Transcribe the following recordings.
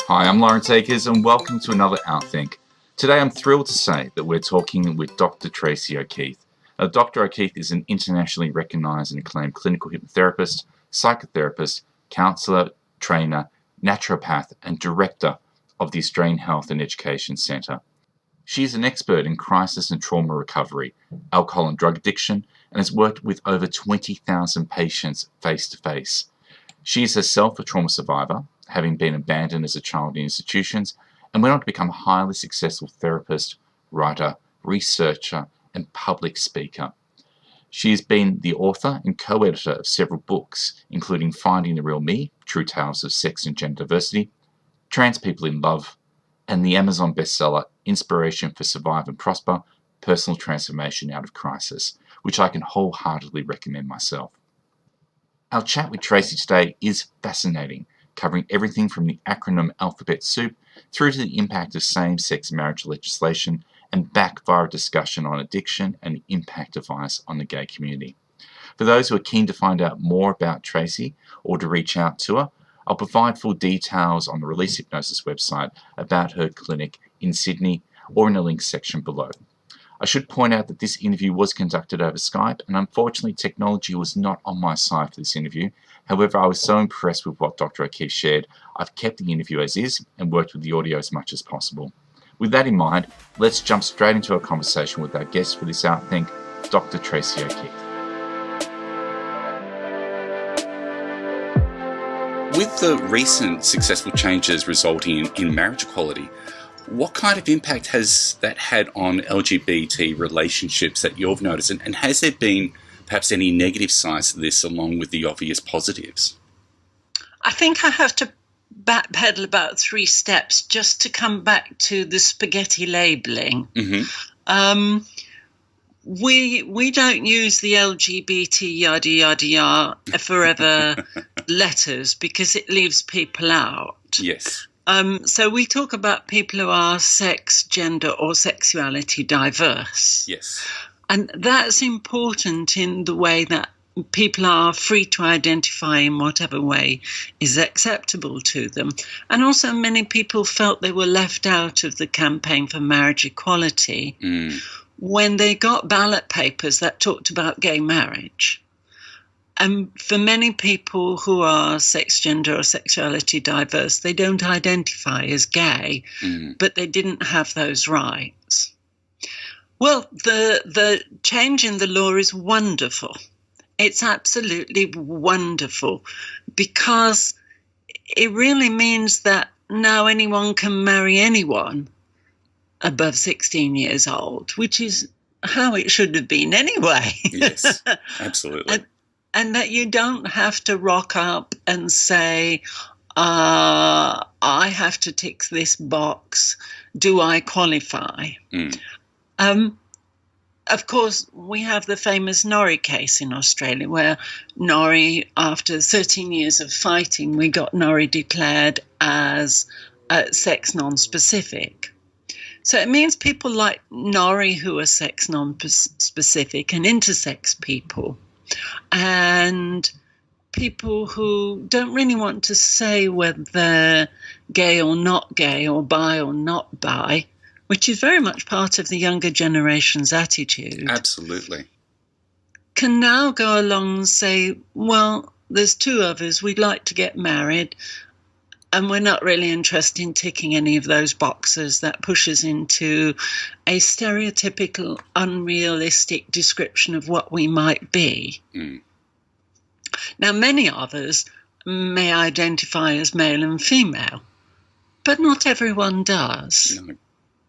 Hi, I'm Lawrence Akers and welcome to another OUTthink. Today I'm thrilled to say that we're talking with Dr. Tracie O'Keefe. Now, Dr. O'Keefe is an internationally recognised and acclaimed clinical hypnotherapist, psychotherapist, counsellor, trainer, naturopath and director of the Australian Health and Education Centre. She is an expert in crisis and trauma recovery, alcohol and drug addiction, and has worked with over 20,000 patients face to face. She is herself a trauma survivor, having been abandoned as a child in institutions, and went on to become a highly successful therapist, writer, researcher, and public speaker. She has been the author and co-editor of several books, including Finding the Real Me, True Tales of Sex and Gender Diversity, Trans People in Love, and the Amazon bestseller Inspiration for Survive and Prosper, Personal Transformation Out of Crisis, which I can wholeheartedly recommend myself. Our chat with Tracie today is fascinating, covering everything from the acronym alphabet soup through to the impact of same-sex marriage legislation and back via a discussion on addiction and the impact of vice on the gay community. For those who are keen to find out more about Tracie or to reach out to her, I'll provide full details on the Release Hypnosis website about her clinic in Sydney or in the links section below. I should point out that this interview was conducted over Skype, and unfortunately technology was not on my side for this interview. However, I was so impressed with what Dr. O'Keefe shared, I've kept the interview as is and worked with the audio as much as possible. With that in mind, let's jump straight into a conversation with our guest for this OUTthink, Dr. Tracie O'Keefe. With the recent successful changes resulting in marriage equality, what kind of impact has that had on LGBT relationships that you've noticed? And has there been perhaps any negative sides to this along with the obvious positives? I think I have to backpedal about 3 steps just to come back to the spaghetti labelling. Mm-hmm. We don't use the LGBT yada yada yada forever letters because it leaves people out. Yes. So we talk about people who are sex, gender or sexuality diverse. Yes. And that's important in the way that people are free to identify in whatever way is acceptable to them. And also many people felt they were left out of the campaign for marriage equality when they got ballot papers that talked about gay marriage. And for many people who are sex, gender or sexuality diverse, they don't identify as gay, but they didn't have those rights. Well, the change in the law is wonderful. It's absolutely wonderful because it really means that now anyone can marry anyone above 16 years old, which is how it should have been anyway. Yes, absolutely. And that you don't have to rock up and say, I have to tick this box. Do I qualify? Of course, we have the famous Norrie case in Australia where Norrie, after 13 years of fighting, we got Norrie declared as sex non-specific. So it means people like Norrie who are sex non-specific and intersex people, and people who don't really want to say whether they're gay or not gay or bi or not bi, which is very much part of the younger generation's attitude. Absolutely. Can now go along and say, well, there's 2 of us, we'd like to get married, and we're not really interested in ticking any of those boxes that pushes into a stereotypical, unrealistic description of what we might be. Now, many of us may identify as male and female, but not everyone does. No.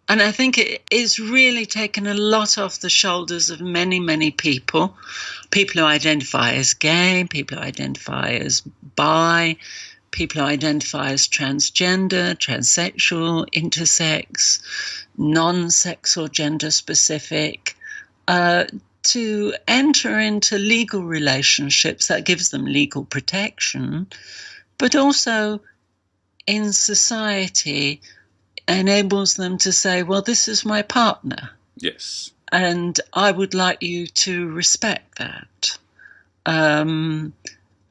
And I think it is really taken a lot off the shoulders of many, many people. People who identify as gay, people who identify as bi, people who identify as transgender, transsexual, intersex, non-sex or gender specific, to enter into legal relationships that gives them legal protection, but also in society enables them to say, well, this is my partner. Yes. And I would like you to respect that.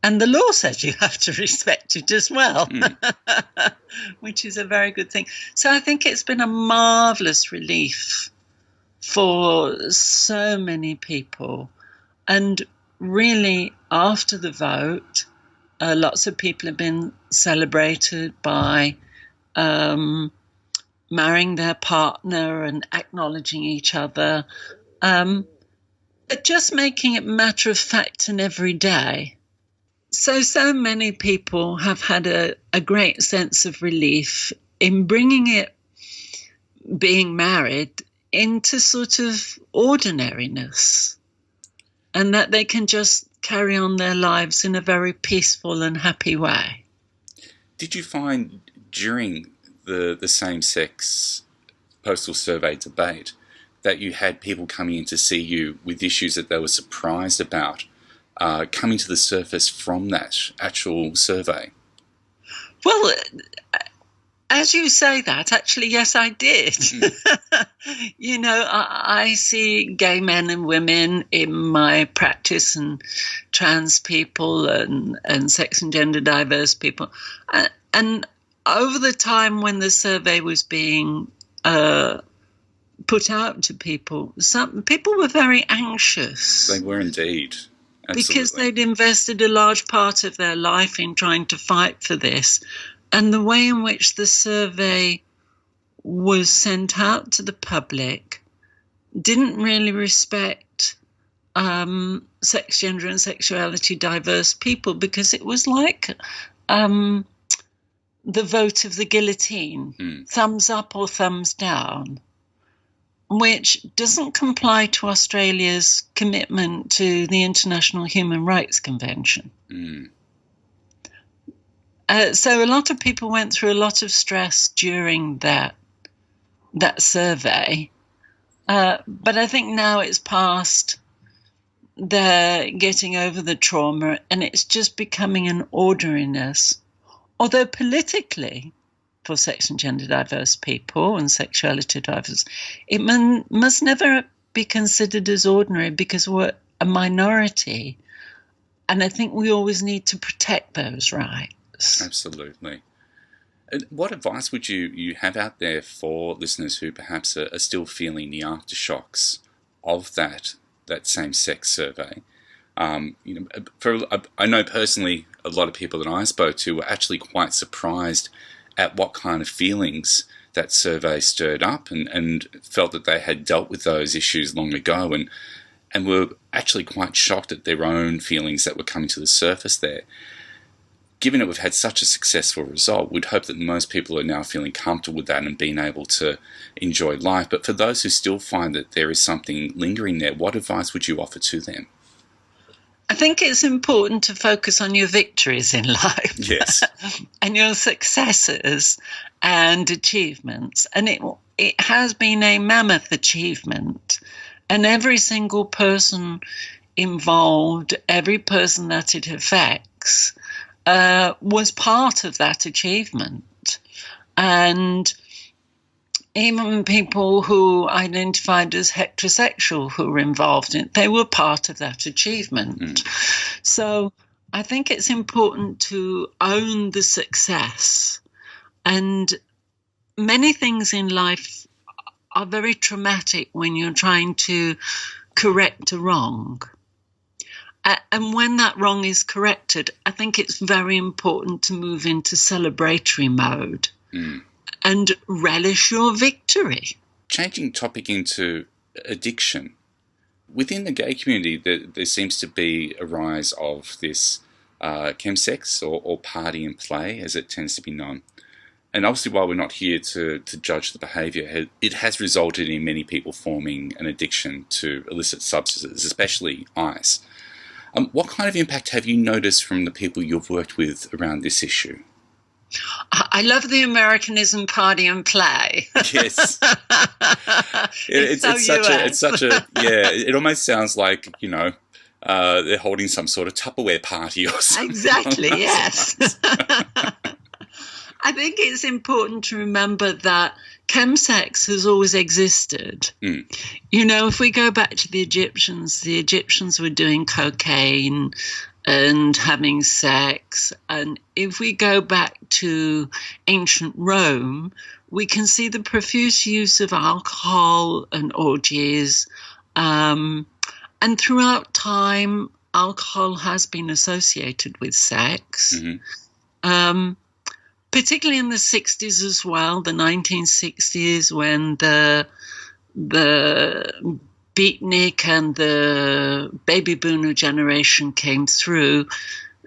And the law says you have to respect it as well, which is a very good thing. So I think it's been a marvellous relief for so many people. And really, after the vote, lots of people have been celebrated by marrying their partner and acknowledging each other, but just making it matter of fact and every day. So many people have had a great sense of relief in bringing it, being married, into sort of ordinariness, and that they can just carry on their lives in a very peaceful and happy way. Did you find during the same-sex postal survey debate that you had people coming in to see you with issues that they were surprised about coming to the surface from that actual survey? Well, as you say that, actually, yes, I did. You know, I see gay men and women in my practice, and trans people and sex and gender diverse people. And over the time when the survey was being put out to people, some people were very anxious. They were indeed. Absolutely. Because they'd invested a large part of their life in trying to fight for this. And the way in which the survey was sent out to the public didn't really respect sex, gender and sexuality diverse people, because it was like the vote of the guillotine, thumbs up or thumbs down, which doesn't comply to Australia's commitment to the International Human Rights Convention. So a lot of people went through a lot of stress during that survey. But I think now it's past, they're getting over the trauma, and it's just becoming an ordinariness. Although politically, for sex and gender diverse people and sexuality diverse, it must never be considered as ordinary, because we're a minority. And I think we always need to protect those rights. Absolutely. And what advice would you have out there for listeners who perhaps are still feeling the aftershocks of that same-sex survey? I know personally a lot of people that I spoke to were actually quite surprised at what kind of feelings that survey stirred up, and felt that they had dealt with those issues long ago, and were actually quite shocked at their own feelings that were coming to the surface there. Given that we've had such a successful result, we'd hope that most people are now feeling comfortable with that and being able to enjoy life. But for those who still find that there is something lingering there, what advice would you offer to them? I think it's important to focus on your victories in life. Yes. And your successes and achievements. And it has been a mammoth achievement. And every single person involved, every person that it affects, was part of that achievement. And even people who identified as heterosexual who were involved in it, they were part of that achievement. So I think it's important to own the success. And many things in life are very traumatic when you're trying to correct a wrong. And when that wrong is corrected, I think it's very important to move into celebratory mode and relish your victory. Changing topic into addiction. Within the gay community, there seems to be a rise of this chemsex or party and play, as it tends to be known. And obviously, while we're not here to judge the behaviour, it has resulted in many people forming an addiction to illicit substances, especially ice. What kind of impact have you noticed from the people you've worked with around this issue? I love the Americanism party and play. Yes. It's such a it almost sounds like, they're holding some sort of Tupperware party or something. Exactly, yes. I think it's important to remember that chemsex has always existed. If we go back to the Egyptians were doing cocaine and having sex. And if we go back to ancient Rome, we can see the profuse use of alcohol and orgies. And throughout time, alcohol has been associated with sex, particularly in the 60s as well, the 1960s, when the beatnik and the baby boomer generation came through.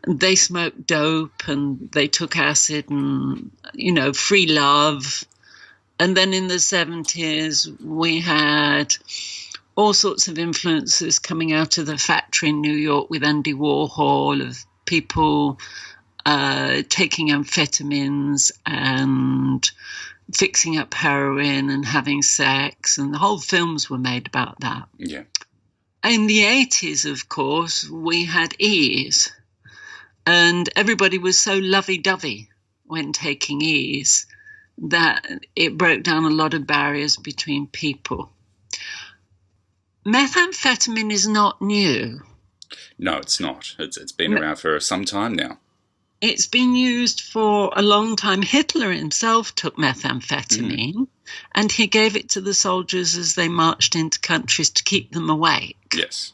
They smoked dope and they took acid and, free love. And then in the 70s, we had all sorts of influences coming out of the factory in New York with Andy Warhol, of people taking amphetamines and fixing up heroin and having sex, and the whole films were made about that. Yeah. In the 80s, of course, we had ease, and everybody was so lovey-dovey when taking ease that it broke down a lot of barriers between people. Methamphetamine is not new. No, it's not. It's been around for some time now. It's been used for a long time. Hitler himself took methamphetamine and he gave it to the soldiers as they marched into countries to keep them awake. Yes.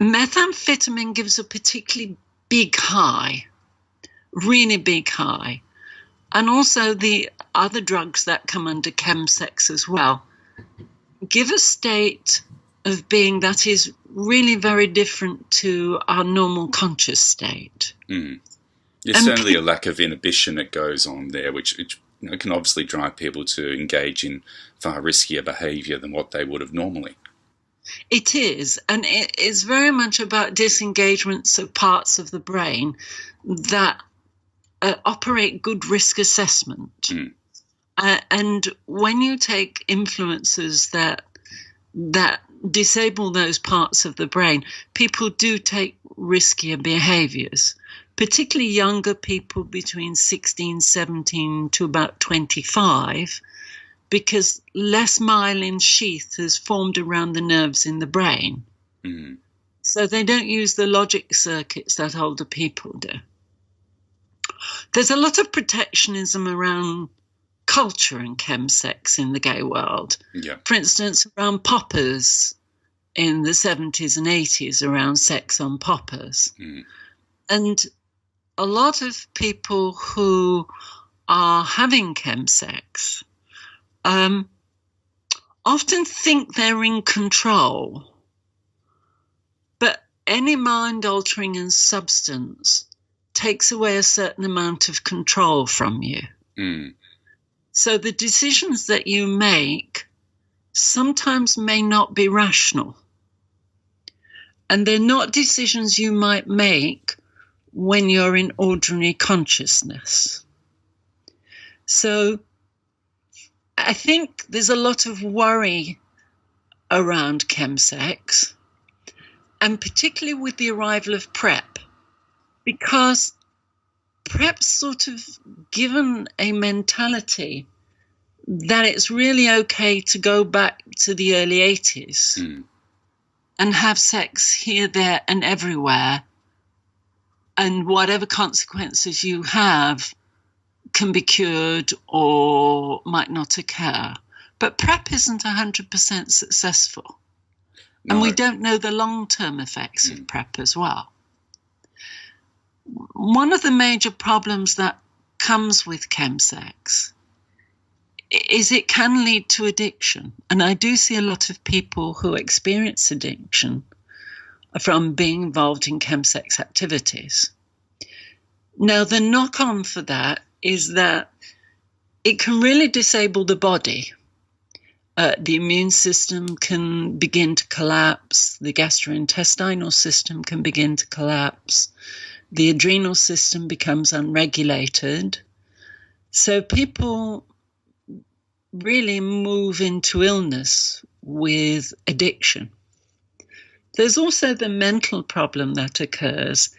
Methamphetamine gives a particularly big high, really big high. And also the other drugs that come under chemsex as well give a state of being that is really very different to our normal conscious state. There's certainly a lack of inhibition that goes on there, which can obviously drive people to engage in far riskier behaviour than what they would have normally. It is, and it is very much about disengagements of parts of the brain that operate good risk assessment. And when you take influences that disable those parts of the brain, people do take riskier behaviours, particularly younger people between 16, 17 to about 25, because less myelin sheath has formed around the nerves in the brain. So they don't use the logic circuits that older people do. There's a lot of protectionism around culture and chemsex in the gay world. Yeah. For instance, around poppers in the 70s and 80s, around sex on poppers. And a lot of people who are having chemsex often think they're in control, but any mind-altering and substance takes away a certain amount of control from you. So the decisions that you make sometimes may not be rational. And they're not decisions you might make when you're in ordinary consciousness. So I think there's a lot of worry around chemsex, and particularly with the arrival of PrEP, because PrEP's sort of given a mentality that it's really okay to go back to the early 80s and have sex here, there, and everywhere, and whatever consequences you have can be cured or might not occur. But PrEP isn't 100% successful. No. And we don't know the long-term effects of PrEP as well. One of the major problems that comes with chemsex is it can lead to addiction. And I do see a lot of people who experience addiction from being involved in chemsex activities. Now, the knock-on for that is that it can really disable the body. The immune system can begin to collapse. The gastrointestinal system can begin to collapse. The adrenal system becomes unregulated. So people really move into illness with addiction. There's also the mental problem that occurs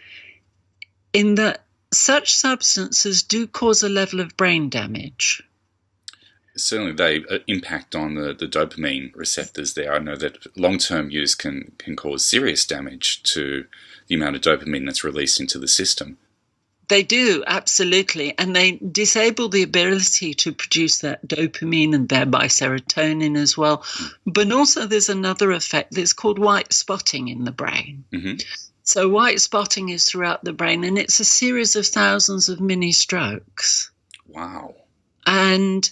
in that such substances do cause a level of brain damage. certainly they impact on the dopamine receptors there. I know that long-term use can cause serious damage to the amount of dopamine that's released into the system. They do, absolutely. And they disable the ability to produce that dopamine and thereby serotonin as well. But also there's another effect that's called white spotting in the brain. Mm-hmm. So white spotting is throughout the brain, and it's a series of thousands of mini strokes. Wow. And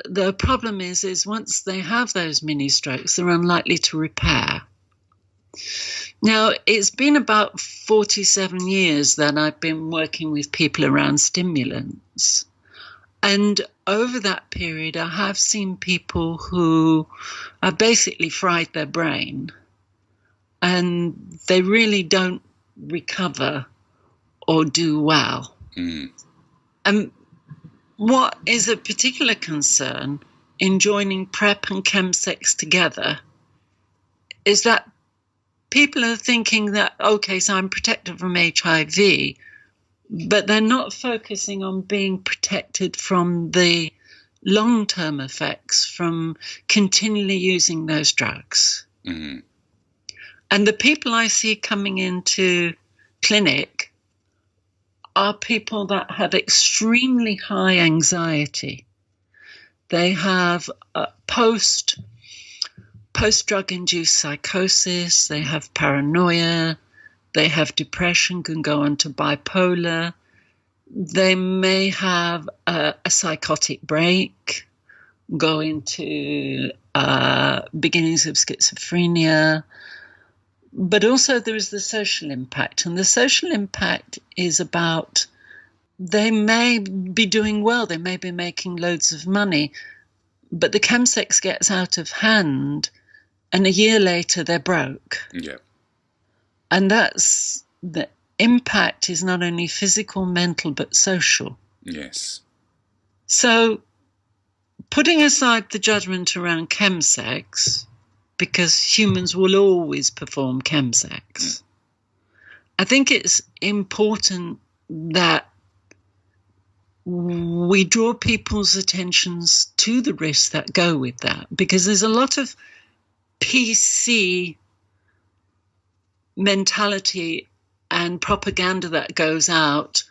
the problem is once they have those mini strokes, they're unlikely to repair. Now, it's been about 47 years that I've been working with people around stimulants. And over that period, I have seen people who have basically fried their brain, and they really don't recover or do well. Mm. And what is a particular concern in joining PrEP and chemsex together is that people are thinking that, okay, so I'm protected from HIV, but they're not focusing on being protected from the long-term effects from continually using those drugs. Mm-hmm. And the people I see coming into clinic are people that have extremely high anxiety. They have post-drug-induced psychosis, they have paranoia, they have depression, can go on to bipolar, they may have a psychotic break, go into beginnings of schizophrenia, but also there is the social impact. And the social impact is about they may be doing well, they may be making loads of money, but the chemsex gets out of hand and a year later they're broke. Yeah. And that's the impact is not only physical, mental, but social. Yes. So putting aside the judgment around chemsex, because humans will always perform chemsex, I think it's important that we draw people's attentions to the risks that go with that, because there's a lot of PC mentality and propaganda that goes out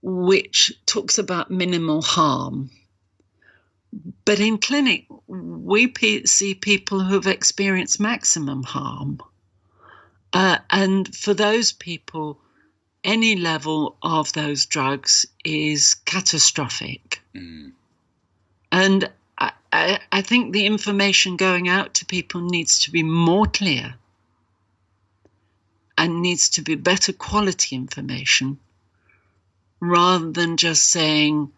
which talks about minimal harm. But in clinic, we see people who have experienced maximum harm. And for those people, any level of those drugs is catastrophic. Mm. And I think the information going out to people needs to be more clear and needs to be better quality information rather than just saying,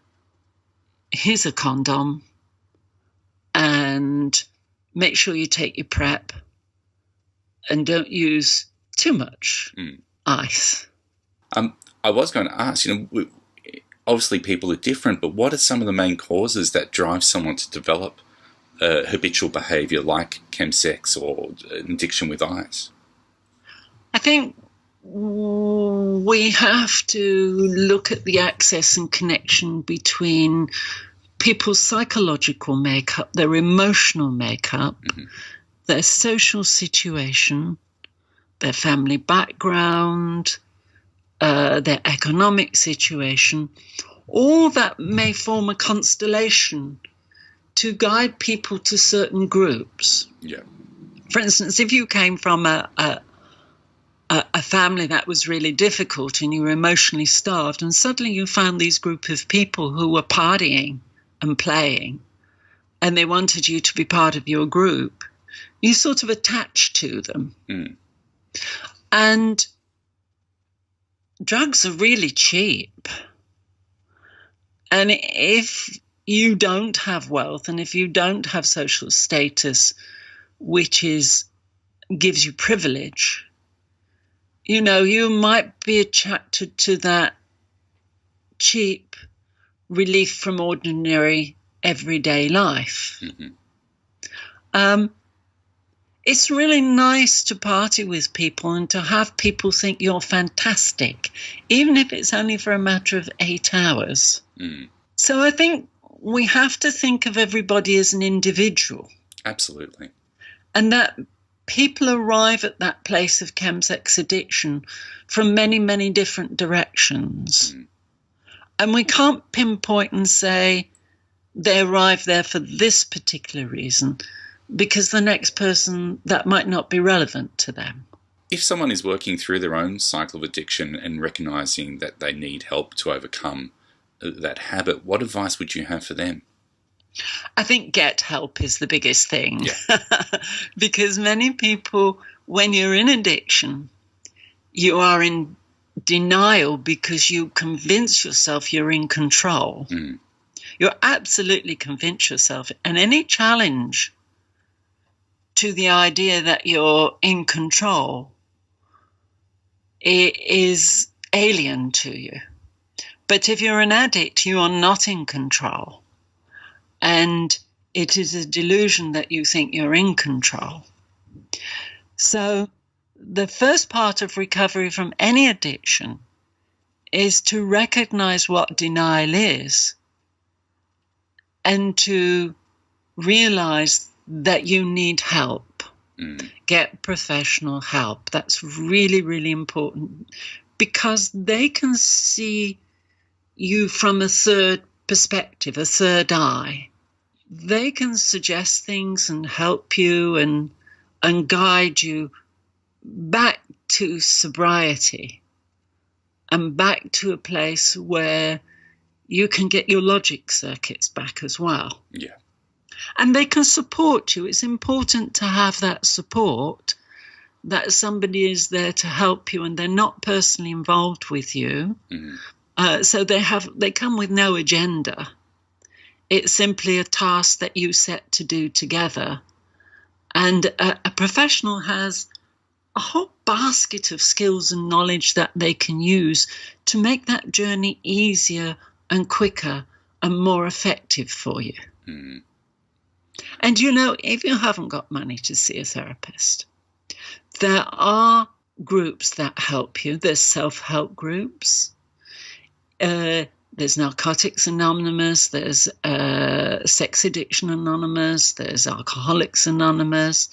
here's a condom and make sure you take your PrEP and don't use too much ice. I was going to ask, obviously people are different, but what are some of the main causes that drive someone to develop habitual behaviour like chemsex or an addiction with ice? I think we have to look at the access and connection between people's psychological makeup, their emotional makeup, their social situation, their family background, their economic situation. All that may form a constellation to guide people to certain groups. Yeah. For instance, if you came from a family that was really difficult and you were emotionally starved, and suddenly you found these group of people who were partying and playing, and they wanted you to be part of your group, you sort of attached to them. Mm. And drugs are really cheap. And if you don't have wealth and if you don't have social status, which gives you privilege, you might be attracted to that cheap relief from ordinary everyday life. Mm-hmm. It's really nice to party with people and to have people think you're fantastic, even if it's only for a matter of 8 hours. Mm. So I think we have to think of everybody as an individual. Absolutely. And that people arrive at that place of chemsex addiction from many, many different directions. And we can't pinpoint and say they arrive there for this particular reason, because the next person, that might not be relevant to them. If someone is working through their own cycle of addiction and recognizing that they need help to overcome that habit, what advice would you have for them? I think get help is the biggest thing. Yeah. Because many people, when you're in addiction, you are in denial because you convince yourself you're in control. You're absolutely convinced yourself. And any challenge to the idea that you're in control, it is alien to you. But if you're an addict, you are not in control. And it is a delusion that you think you're in control. So the first part of recovery from any addiction is to recognize what denial is and to realize that you need help. Get professional help. That's really, really important, because they can see you from a third perspective, a third eye. They can suggest things and help you and guide you back to sobriety and back to a place where you can get your logic circuits back as well. Yeah. And they can support you. It's important to have that support, that somebody is there to help you and they're not personally involved with you. So they come with no agenda. It's simply a task that you set to do together. And a professional has a whole basket of skills and knowledge that they can use to make that journey easier and quicker and more effective for you. And if you haven't got money to see a therapist, there are groups that help you. There's self-help groups. There's Narcotics Anonymous, there's Sex Addiction Anonymous, there's Alcoholics Anonymous,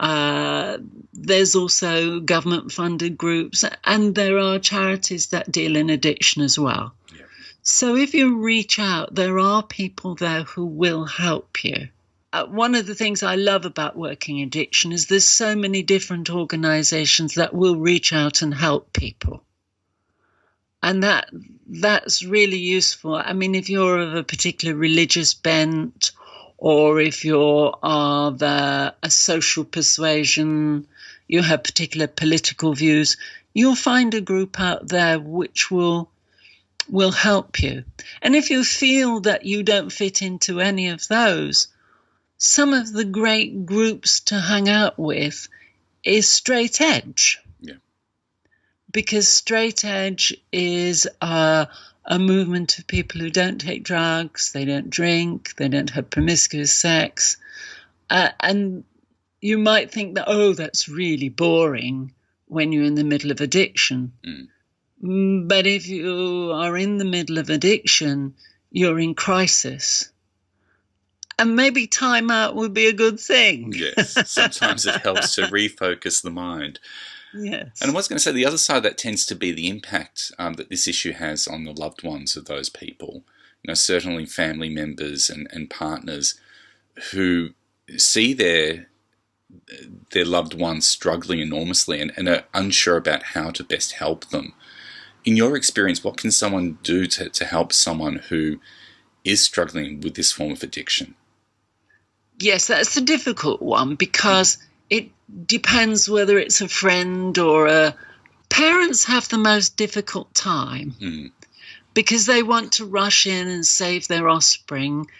there's also government-funded groups, and there are charities that deal in addiction as well. Yeah. So if you reach out, there are people there who will help you. One of the things I love about working addiction is there's so many different organisations that will reach out and help people. And that's really useful. I mean, if you're of a particular religious bent, or if you're of a social persuasion, you have particular political views, you'll find a group out there which will help you. And if you feel that you don't fit into any of those, some of the great groups to hang out with is Straight Edge. Because Straight Edge is a movement of people who don't take drugs, they don't drink, they don't have promiscuous sex. And you might think that, that's really boring when you're in the middle of addiction. But if you are in the middle of addiction, you're in crisis. And maybe time out would be a good thing. Yes, sometimes it helps to refocus the mind. Yes. And I was going to say the other side of that tends to be the impact that this issue has on the loved ones of those people. Certainly family members and partners who see their loved ones struggling enormously and are unsure about how to best help them. In your experience, what can someone do to help someone who is struggling with this form of addiction? Yes, that's a difficult one, because it depends whether it's a friend or parents have the most difficult time because they want to rush in and save their offspring,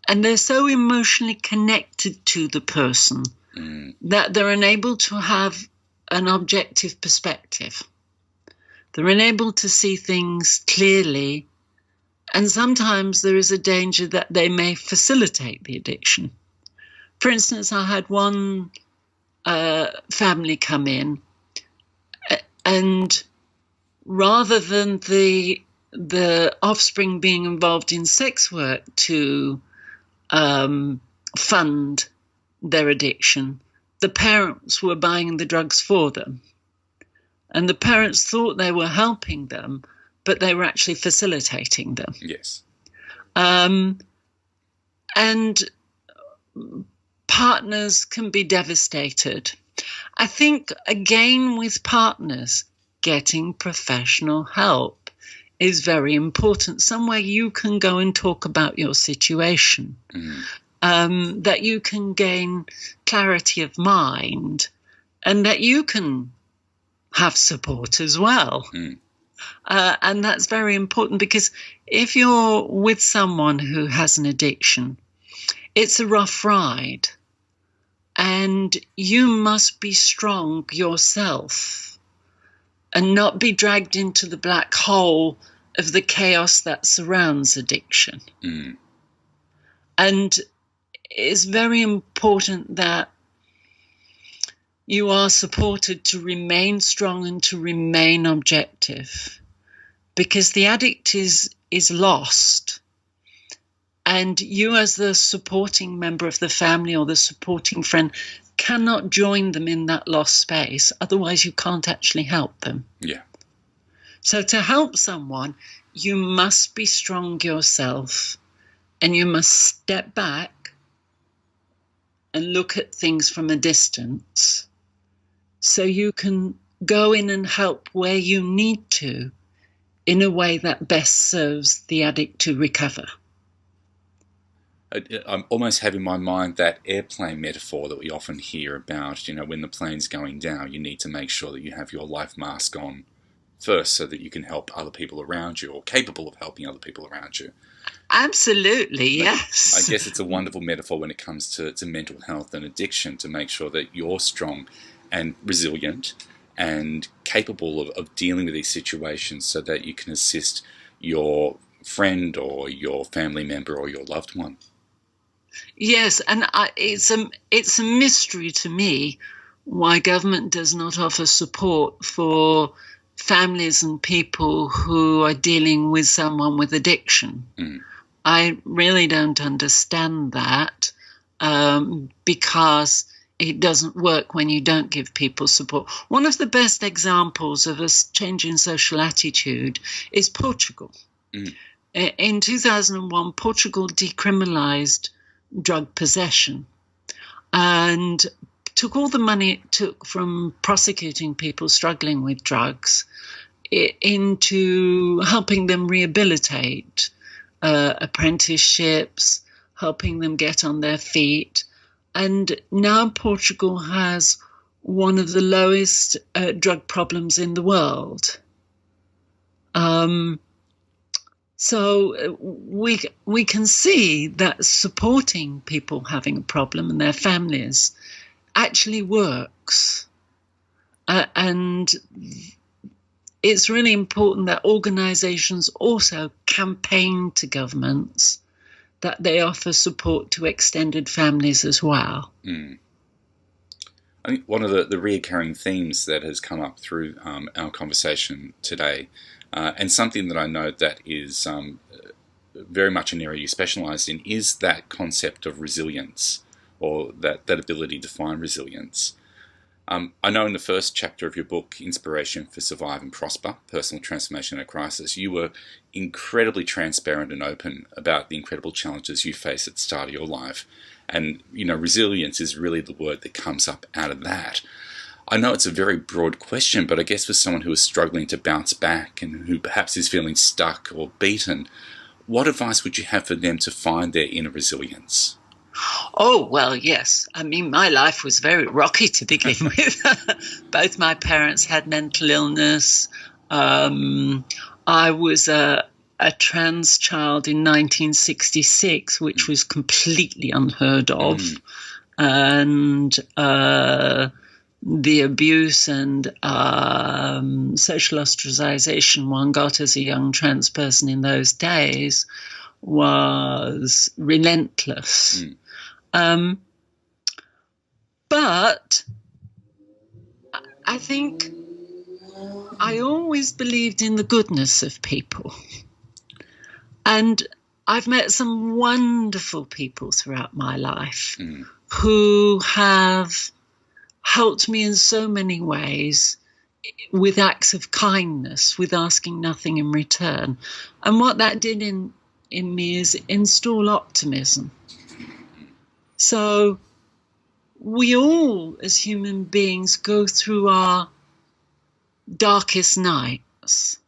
and they're so emotionally connected to the person that they're unable to have an objective perspective. They're unable to see things clearly, and sometimes there is a danger that they may facilitate the addiction. For instance, I had one family come in, and rather than the the offspring being involved in sex work to fund their addiction, the parents were buying the drugs for them. And the parents thought they were helping them, but they were actually facilitating them. Yes. And partners can be devastated. I think, again, with partners, getting professional help is very important. Somewhere you can go and talk about your situation, that you can gain clarity of mind, and that you can have support as well. And that's very important, because if you're with someone who has an addiction, it's a rough ride. And you must be strong yourself and not be dragged into the black hole of the chaos that surrounds addiction. And it's very important that you are supported to remain strong and to remain objective, because the addict is lost. And you, as the supporting member of the family or the supporting friend, cannot join them in that lost space. Otherwise, you can't actually help them. Yeah. So to help someone, you must be strong yourself, and you must step back and look at things from a distance, so you can go in and help where you need to in a way that best serves the addict to recover. I almost have in my mind that airplane metaphor that we often hear about, when the plane's going down, you need to make sure that you have your life mask on first so that you can help other people around you, or capable of helping other people around you. Absolutely, yes. I guess it's a wonderful metaphor when it comes to mental health and addiction, to make sure that you're strong and resilient and capable of dealing with these situations so that you can assist your friend or your family member or your loved one. Yes, and it's a mystery to me why government does not offer support for families and people who are dealing with someone with addiction. I really don't understand that, because it doesn't work when you don't give people support. One of the best examples of a change in social attitude is Portugal. In 2001, Portugal decriminalised drug possession and took all the money it took from prosecuting people struggling with drugs into helping them rehabilitate, apprenticeships, helping them get on their feet. And now Portugal has one of the lowest drug problems in the world. So we can see that supporting people having a problem and their families actually works. And it's really important that organisations also campaign to governments that they offer support to extended families as well. I think one of the reoccurring themes that has come up through our conversation today, and something that I know that is very much an area you specialise in, is that concept of resilience, or that ability to find resilience. I know in the first chapter of your book, Inspiration for Survive and Prosper, Personal Transformation in a Crisis, you were incredibly transparent and open about the incredible challenges you face at the start of your life. And, resilience is really the word that comes up out of that. I know it's a very broad question, but I guess for someone who is struggling to bounce back and who perhaps is feeling stuck or beaten, what advice would you have for them to find their inner resilience? Oh, well, yes. I mean, my life was very rocky to begin with. Both my parents had mental illness. I was a trans child in 1966, which was completely unheard of. And the abuse and social ostracization one got as a young trans person in those days was relentless. But I think I always believed in the goodness of people. And I've met some wonderful people throughout my life who have helped me in so many ways with acts of kindness, with asking nothing in return. And what that did in me is install optimism. So we all, as human beings, go through our darkest nights.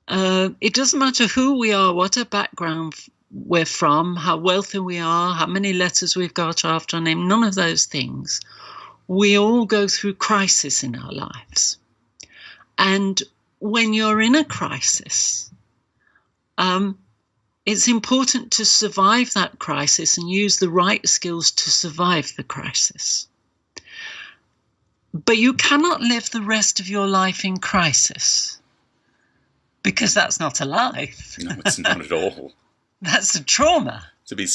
It doesn't matter who we are, what our background we're from, how wealthy we are, how many letters we've got after our name, none of those things. We all go through crisis in our lives. And when you're in a crisis, it's important to survive that crisis and use the right skills to survive the crisis. But you cannot live the rest of your life in crisis, because that's not a life. No, it's not at all. That's a trauma. To be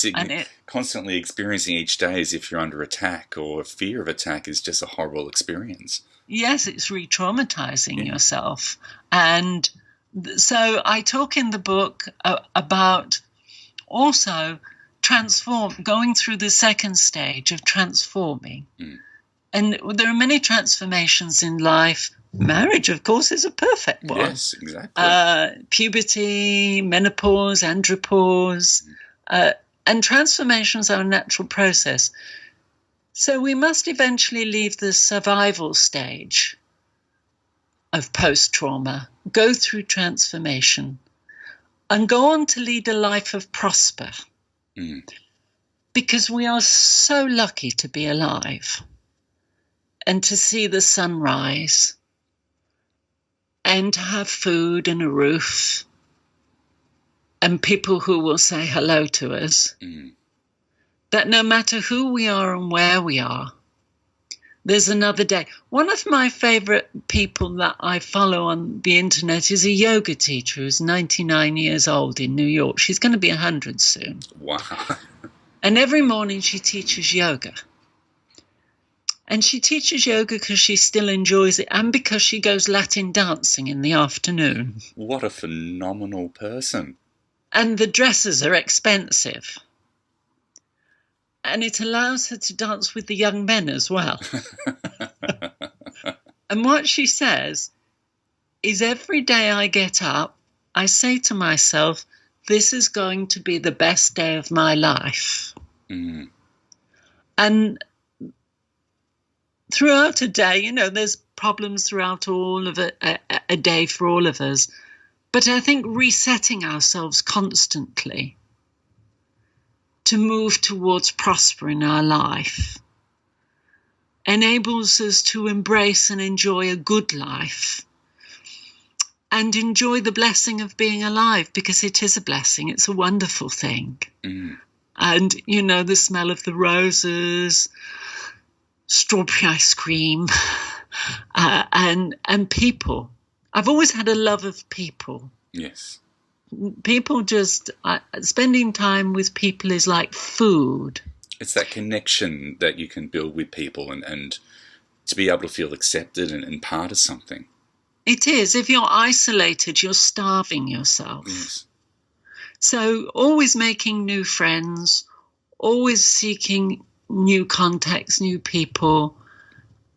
constantly experiencing each day as if you're under attack or fear of attack is just a horrible experience. Yes, it's re-traumatizing yourself. And so I talk in the book about also going through the second stage of transforming. And there are many transformations in life. Marriage, of course, is a perfect one. Yes, exactly. Puberty, menopause, andropause, and transformations are a natural process. So we must eventually leave the survival stage of post-trauma, go through transformation, and go on to lead a life of prosper. Because we are so lucky to be alive and to see the sun rise and to have food and a roof and people who will say hello to us. That no matter who we are and where we are, there's another day. One of my favorite people that I follow on the internet is a yoga teacher who's 99 years old in New York. She's going to be 100 soon. Wow. And every morning she teaches yoga. And she teaches yoga because she still enjoys it and because she goes Latin dancing in the afternoon. What a phenomenal person. And the dresses are expensive. And it allows her to dance with the young men as well. And what she says is every day I get up, I say to myself, this is going to be the best day of my life. And throughout a day, there's problems throughout all of a day for all of us. But I think resetting ourselves constantly to move towards prosper in our life enables us to embrace and enjoy a good life and enjoy the blessing of being alive, because it is a blessing. It's a wonderful thing. And, the smell of the roses, strawberry ice cream, and people. I've always had a love of people. Yes. People spending time with people is like food. It's that connection that you can build with people and to be able to feel accepted and part of something. It is. If you're isolated, you're starving yourself. Yes. So always making new friends, always seeking new contacts, new people,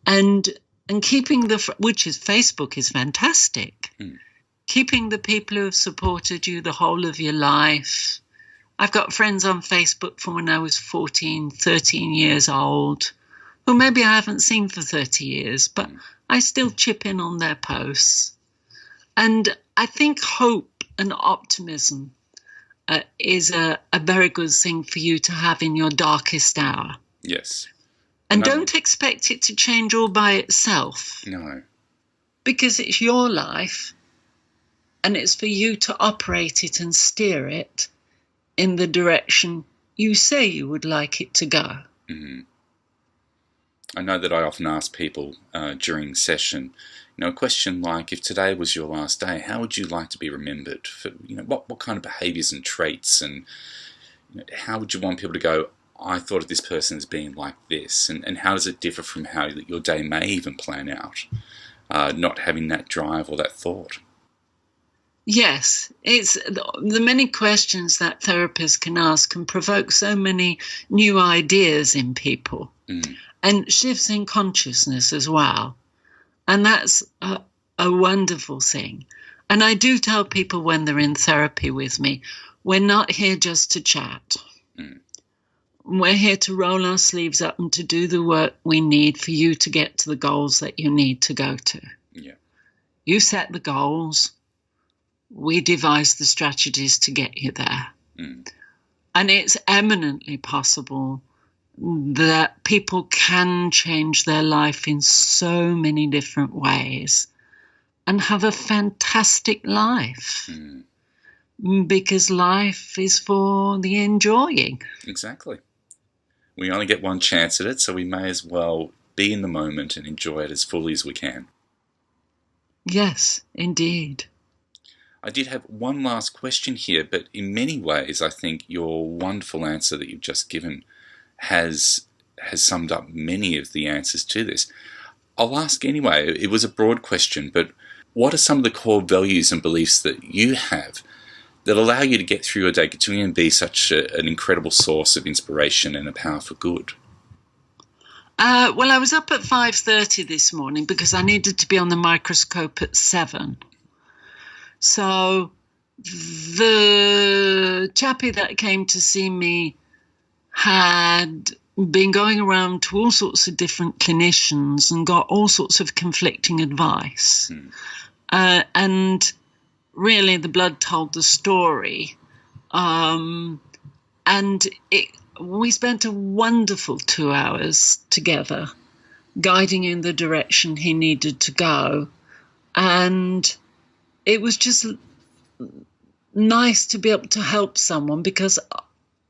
and keeping which is Facebook is fantastic. Keeping the people who have supported you the whole of your life. I've got friends on Facebook from when I was 14, 13 years old, who maybe I haven't seen for 30 years, but I still chip in on their posts. And I think hope and optimism is a very good thing for you to have in your darkest hour. Yes. And don't expect it to change all by itself. No. Because it's your life. And it's for you to operate it and steer it in the direction you say you would like it to go. I know that I often ask people during session, a question like, if today was your last day, how would you like to be remembered? For, what kind of behaviours and traits, and how would you want people to go, I thought of this person as being like this, and how does it differ from how your day may even plan out? not having that drive or that thought. Yes, it's the many questions that therapists can ask can provoke so many new ideas in people and shifts in consciousness as well. And that's a wonderful thing. And I do tell people when they're in therapy with me, we're not here just to chat. We're here to roll our sleeves up and to do the work we need for you to get to the goals that you need to go to. Yeah. You set the goals. We devise the strategies to get you there. And it's eminently possible that people can change their life in so many different ways and have a fantastic life. Because life is for the enjoying. Exactly. We only get one chance at it, so we may as well be in the moment and enjoy it as fully as we can. Yes, indeed. I did have one last question here, but in many ways I think your wonderful answer that you've just given has summed up many of the answers to this. I'll ask anyway. It was a broad question, but what are some of the core values and beliefs that you have that allow you to get through your day, continuing and be such an incredible source of inspiration and a power for good? Well, I was up at 5:30 this morning because I needed to be on the microscope at 7. So the chappie that came to see me had been going around to all sorts of different clinicians and got all sorts of conflicting advice. And really the blood told the story. And we spent a wonderful 2 hours together, guiding in the direction he needed to go. And it was just nice to be able to help someone, because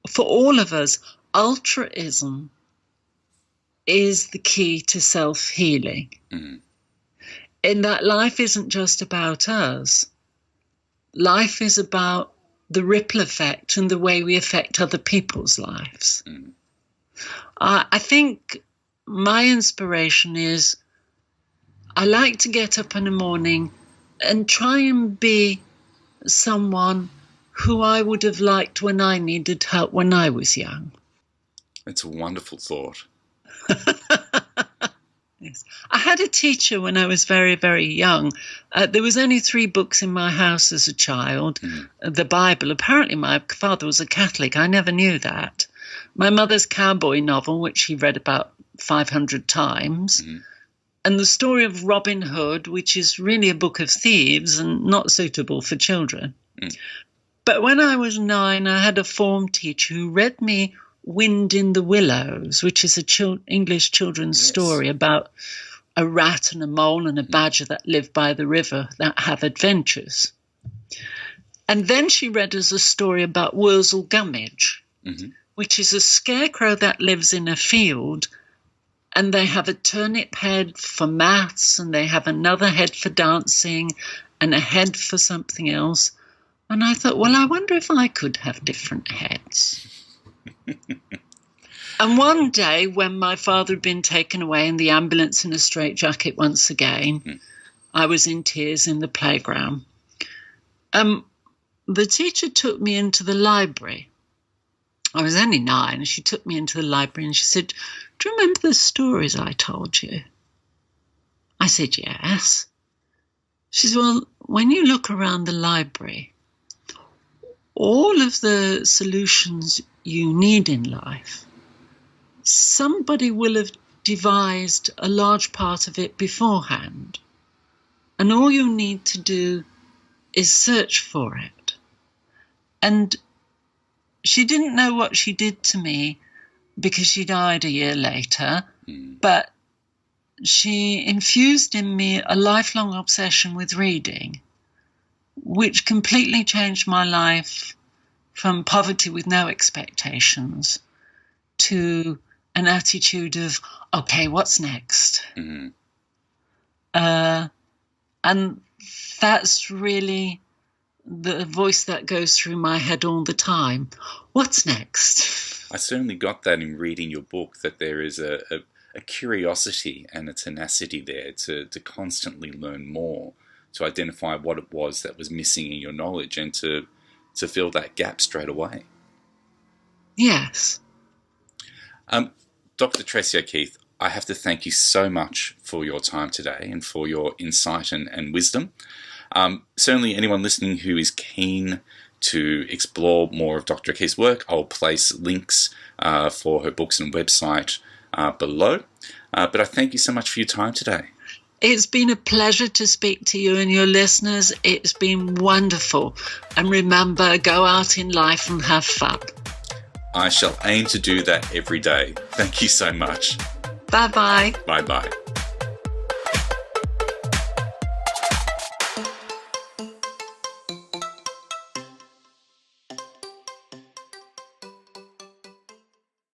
for all of us, altruism is the key to self-healing. In that life isn't just about us. Life is about the ripple effect and the way we affect other people's lives. I think my inspiration is I like to get up in the morning and try and be someone who I would have liked when I needed help when I was young. It's a wonderful thought. Yes. I had a teacher when I was very, very young. There was only 3 books in my house as a child. The Bible. Apparently my father was a Catholic. I never knew that. My mother's cowboy novel, which he read about 500 times. And the story of Robin Hood, which is really a book of thieves and not suitable for children. But when I was 9, I had a form teacher who read me Wind in the Willows, which is a English children's story about a rat and a mole and a badger that live by the river that have adventures. And then she read us a story about Wurzel Gummidge, which is a scarecrow that lives in a field, and they have a turnip head for maths, and they have another head for dancing, and a head for something else. And I thought, well, I wonder if I could have different heads. And one day, when my father had been taken away in the ambulance in a straitjacket once again, I was in tears in the playground. The teacher took me into the library. I was only 9, and she took me into the library and she said, "Do you remember the stories I told you?" I said, "Yes." She said, "Well, when you look around the library, all of the solutions you need in life, somebody will have devised a large part of it beforehand. And all you need to do is search for it." And she didn't know what she did to me because she died a year later, but she infused in me a lifelong obsession with reading, which completely changed my life from poverty with no expectations to an attitude of, okay, what's next? And that's really the voice that goes through my head all the time. What's next? I certainly got that in reading your book, that there is a a curiosity and a tenacity there to constantly learn more, to identify what it was that was missing in your knowledge, and to fill that gap straight away. Yes. Dr. Tracie O'Keefe, I have to thank you so much for your time today and for your insight and wisdom. Certainly anyone listening who is keen to explore more of Dr. O'Keefe's work, I'll place links for her books and website below. But I thank you so much for your time today. It's been a pleasure to speak to you and your listeners. It's been wonderful. And remember, go out in life and have fun. I shall aim to do that every day. Thank you so much. Bye-bye. Bye-bye.